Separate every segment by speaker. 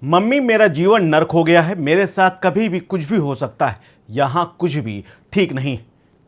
Speaker 1: Mummy मेरा जीवन नर्क हो गया है। मेरे साथ कभी भी कुछ भी हो सकता है। यहाँ कुछ भी ठीक नहीं।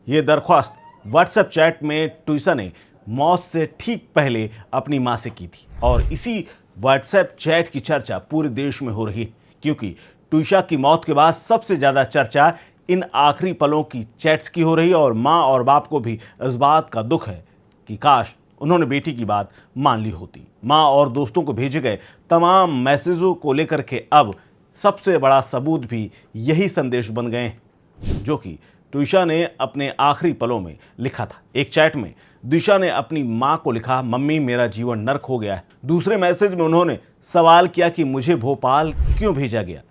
Speaker 1: ये दरख्वास्त व्हाट्सएप चैट में ट्विसा ने मौत से ठीक पहले अपनी मां से की थी और इसी व्हाट्सएप चैट की चर्चा पूरे देश में हो रही है, क्योंकि ट्विसा की मौत के बाद सबसे ज्यादा चर्चा इन आखिरी पलों की चैट्स की हो रही है और मां और बाप को भी इस बात का दुख है कि काश उन्होंने बेटी की बात मान ली होती। मां और दोस्तों को भेजे गए तमाम मैसेजों को लेकर के अब सबसे बड़ा सबूत भी यही संदेश बन गए हैं जो कि ट्विसा ने अपने आखिरी पलों में लिखा था। एक चैट में दिशा ने अपनी मां को लिखा, मम्मी मेरा जीवन नर्क हो गया है। दूसरे मैसेज में उन्होंने सवाल किया कि मुझे भोपाल क्यों भेजा गया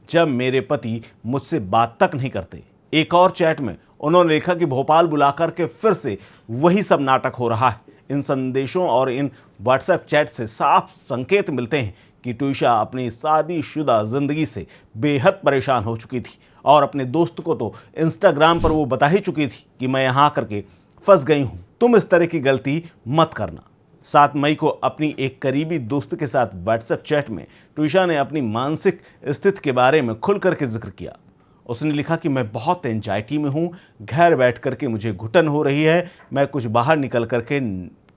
Speaker 1: जब मेरे पति मुझसे बात तक नहीं करते। एक और चैट में उन्होंने लिखा कि भोपाल बुलाकर के फिर से वही सब नाटक हो रहा है। इन संदेशों और इन व्हाट्सएप चैट से साफ संकेत मिलते हैं कि ट्विसा अपनी शादीशुदा जिंदगी से बेहद परेशान हो चुकी थी और अपने दोस्त को तो इंस्टाग्राम पर वो बता ही चुकी थी कि मैं यहाँ करके फंस गई हूँ, तुम इस तरह की गलती मत करना। 7 मई को अपनी एक करीबी दोस्त के साथ व्हाट्सएप चैट में ट्विसा ने अपनी मानसिक स्थिति के बारे में खुल करके जिक्र किया। उसने लिखा कि मैं बहुत एंजाइटी में हूँ, घर बैठ करके मुझे घुटन हो रही है, मैं कुछ बाहर निकल करके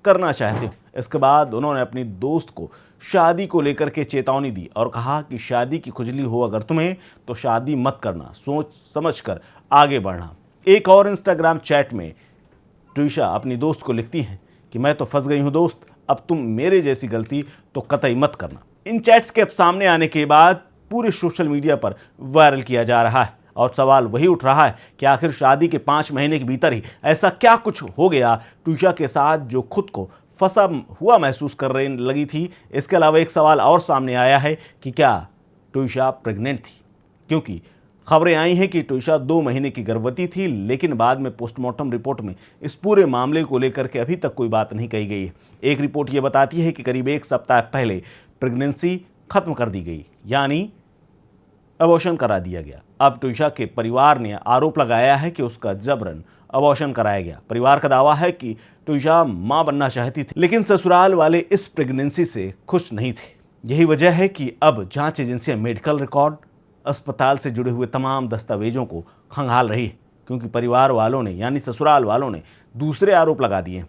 Speaker 1: करना चाहती हूँ। इसके बाद उन्होंने अपनी दोस्त को शादी को लेकर के चेतावनी दी और कहा कि शादी की खुजली हो अगर तुम्हें तो शादी मत करना, सोच समझ कर आगे बढ़ना। एक और इंस्टाग्राम चैट में ट्विसा अपनी दोस्त को लिखती हैं कि मैं तो फंस गई हूँ दोस्त, अब तुम मेरे जैसी गलती तो कतई मत करना। इन चैट्स के अब सामने आने के बाद पूरे सोशल मीडिया पर वायरल किया जा रहा है और सवाल वही उठ रहा है कि आखिर शादी के 5 महीने के भीतर ही ऐसा क्या कुछ हो गया ट्विसा के साथ जो खुद को फंसा हुआ महसूस करने लगी थी। इसके अलावा एक सवाल और सामने आया है कि क्या ट्विसा प्रेग्नेंट थी, क्योंकि खबरें आई हैं कि ट्विसा 2 महीने की गर्भवती थी, लेकिन बाद में पोस्टमार्टम रिपोर्ट में इस पूरे मामले को लेकर के अभी तक कोई बात नहीं कही गई है। एक रिपोर्ट ये बताती है कि करीब 1 सप्ताह पहले प्रेगनेंसी खत्म कर दी गई, यानी अबॉर्शन करा दिया गया। अब ट्विसा के परिवार ने आरोप लगाया है कि उसका जबरन अबॉर्शन कराया गया। परिवार का दावा है कि ट्विसा मां बनना चाहती थी, लेकिन ससुराल वाले इस प्रेगनेंसी से खुश नहीं थे। यही वजह है कि अब जांच एजेंसियां मेडिकल रिकॉर्ड, अस्पताल से जुड़े हुए तमाम दस्तावेजों को खंगाल रही है, क्योंकि परिवार वालों ने यानी ससुराल वालों ने दूसरे आरोप लगा दिए।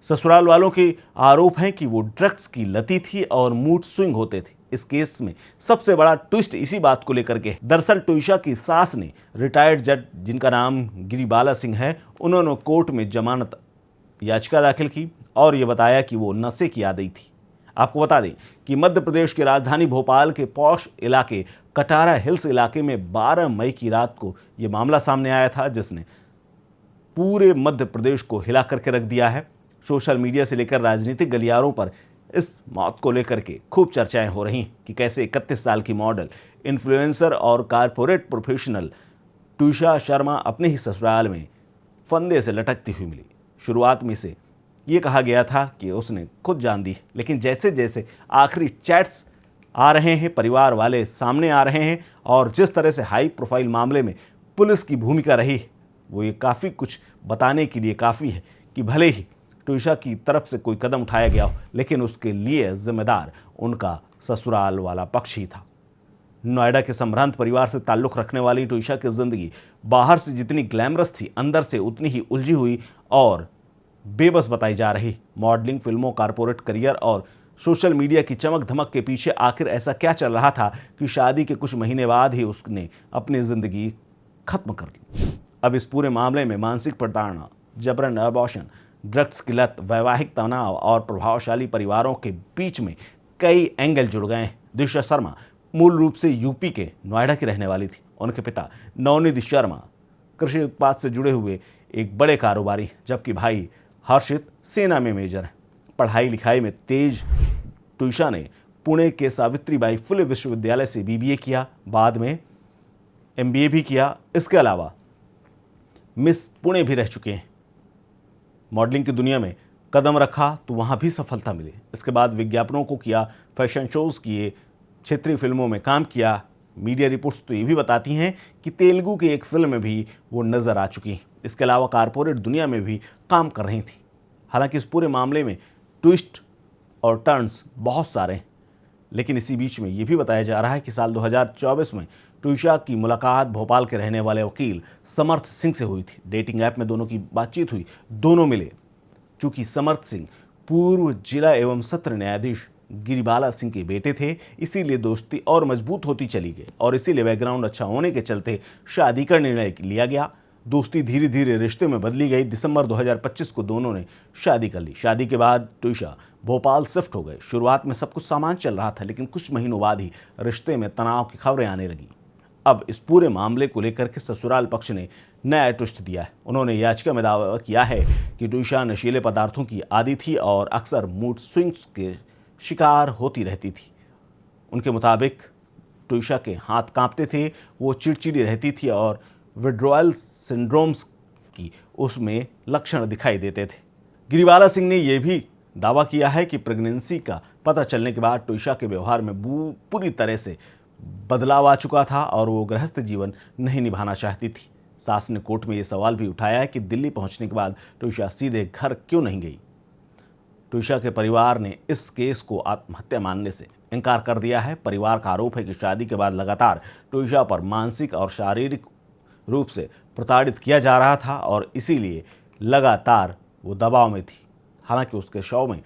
Speaker 1: ससुराल वालों के आरोप हैं कि वो ड्रग्स की लती थी और मूड स्विंग होते थे। इस केस में सबसे बड़ा ट्विस्ट इसी बात को लेकर के। दरअसल ट्विसा की सास ने रिटायर्ड जज जिनका नाम गिरिबाला सिंह है, उन्होंने कोर्ट में जमानत याचिका दाखिल की और ये बताया कि वो नशे की आदी थी। आपको बता दें कि मध्य प्रदेश की राजधानी भोपाल के पॉश इलाके कटारा हिल्स इलाके में 12 मई की रात को ये मामला सामने आया था, जिसने पूरे मध्य प्रदेश को हिला करके रख दिया है। सोशल मीडिया से लेकर राजनीतिक गलियारों पर इस मौत को लेकर के खूब चर्चाएं हो रही कि कैसे 31 साल की मॉडल, इन्फ्लुएंसर और कारपोरेट प्रोफेशनल ट्विसा शर्मा अपने ही ससुराल में फंदे से लटकती हुई मिली। शुरुआत में से ये कहा गया था कि उसने खुद जान दी, लेकिन जैसे जैसे आखिरी चैट्स आ रहे हैं, परिवार वाले सामने आ रहे हैं और जिस तरह से हाई प्रोफाइल मामले में पुलिस की भूमिका रही, वो ये काफ़ी कुछ बताने के लिए काफ़ी है कि भले ही ट्विसा की तरफ से कोई कदम उठाया गया हो, लेकिन उसके लिए जिम्मेदार उनका ससुराल वाला पक्ष ही था। नोएडा के संभ्रांत परिवार से ताल्लुक़ रखने वाली ट्विसा की जिंदगी बाहर से जितनी ग्लैमरस थी, अंदर से उतनी ही उलझी हुई और बेबस बताई जा रही। मॉडलिंग, फिल्मों, कारपोरेट करियर और सोशल मीडिया की चमक धमक के पीछे आखिर ऐसा क्या चल रहा था कि शादी के कुछ महीने बाद ही उसने अपनी जिंदगी खत्म कर ली। अब इस पूरे मामले में मानसिक प्रताड़ना, जबरन अबॉर्शन, ड्रग्स की लत, वैवाहिक तनाव और प्रभावशाली परिवारों के बीच में कई एंगल जुड़ गए हैं। दिशा शर्मा मूल रूप से यूपी के नोएडा की रहने वाली थी। उनके पिता नवनीत शर्मा कृषि उत्पाद से जुड़े हुए एक बड़े कारोबारी, जबकि भाई हर्षित सेना में मेजर है। पढ़ाई लिखाई में तेज ट्विसा ने पुणे के सावित्रीबाई फुले विश्वविद्यालय से बीबीए किया, बाद में एमबीए भी किया। इसके अलावा मिस पुणे भी रह चुके हैं। मॉडलिंग की दुनिया में कदम रखा तो वहाँ भी सफलता मिली। इसके बाद विज्ञापनों को किया, फैशन शोज़ किए, क्षेत्रीय फिल्मों में काम किया। मीडिया रिपोर्ट्स तो ये भी बताती हैं कि तेलुगु की एक फिल्म में भी वो नज़र आ चुकी हैं। इसके अलावा कारपोरेट दुनिया में भी काम कर रही थी। हालांकि इस पूरे मामले में ट्विस्ट और टर्न्स बहुत सारे हैं। लेकिन इसी बीच में ये भी बताया जा रहा है कि साल 2024 में ट्विशा की मुलाकात भोपाल के रहने वाले वकील समर्थ सिंह से हुई थी। डेटिंग ऐप में दोनों की बातचीत हुई, दोनों मिले। चूंकि समर्थ सिंह पूर्व जिला एवं सत्र न्यायाधीश गिरिबाला सिंह के बेटे थे, इसीलिए दोस्ती और मजबूत होती चली गई और इसीलिए बैकग्राउंड अच्छा होने के चलते शादी का निर्णय लिया गया। दोस्ती धीरे धीरे रिश्ते में बदली गई। दिसंबर 2025 को दोनों ने शादी कर ली। शादी के बाद ट्विशा भोपाल शिफ्ट हो गए। शुरुआत में सब कुछ सामान चल रहा था, लेकिन कुछ महीनों बाद ही रिश्ते में तनाव की खबरें आने लगी। अब इस पूरे मामले को लेकर के ससुराल पक्ष ने नया ट्विस्ट दिया है। उन्होंने याचिका में दावा किया है कि ट्विशा नशीले पदार्थों की आदी थी और अक्सर मूड स्विंग्स के शिकार होती रहती थी। उनके मुताबिक ट्विशा के हाथ कांपते थे, वो चिड़चिड़ी रहती थी और विड्रॉयल सिंड्रोम्स की उसमें लक्षण दिखाई देते थे। गिरिबाला सिंह ने यह भी दावा किया है कि प्रेगनेंसी का पता चलने के बाद ट्विशा के व्यवहार में पूरी तरह से बदलाव आ चुका था और वो गृहस्थ जीवन नहीं निभाना चाहती थी। सास ने कोर्ट में ये सवाल भी उठाया है कि दिल्ली पहुंचने के बाद ट्विशा सीधे घर क्यों नहीं गई। ट्विशा के परिवार ने इस केस को आत्महत्या मानने से इनकार कर दिया है। परिवार का आरोप है कि शादी के बाद लगातार ट्विशा पर मानसिक और शारीरिक रूप से प्रताड़ित किया जा रहा था और इसीलिए लगातार वो दबाव में थी। हालांकि उसके शव में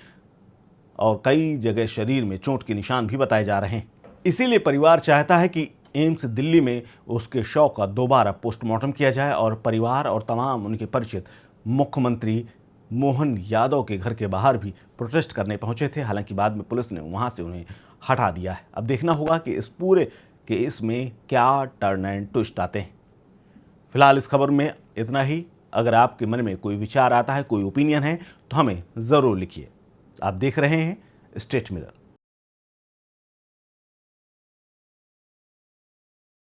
Speaker 1: और कई जगह शरीर में चोट के निशान भी बताए जा रहे हैं। इसीलिए परिवार चाहता है कि एम्स दिल्ली में उसके शव का दोबारा पोस्टमार्टम किया जाए और परिवार और तमाम उनके परिचित मुख्यमंत्री मोहन यादव के घर के बाहर भी प्रोटेस्ट करने पहुंचे थे। हालांकि बाद में पुलिस ने वहां से उन्हें हटा दिया है। अब देखना होगा कि इस पूरे केस में क्या टर्न एंड ट्विस्ट आते हैं। फिलहाल इस खबर में इतना ही। अगर आपके मन में कोई विचार आता है, कोई ओपिनियन है, तो हमें ज़रूर लिखिए। आप देख रहे हैं स्टेट मिरर।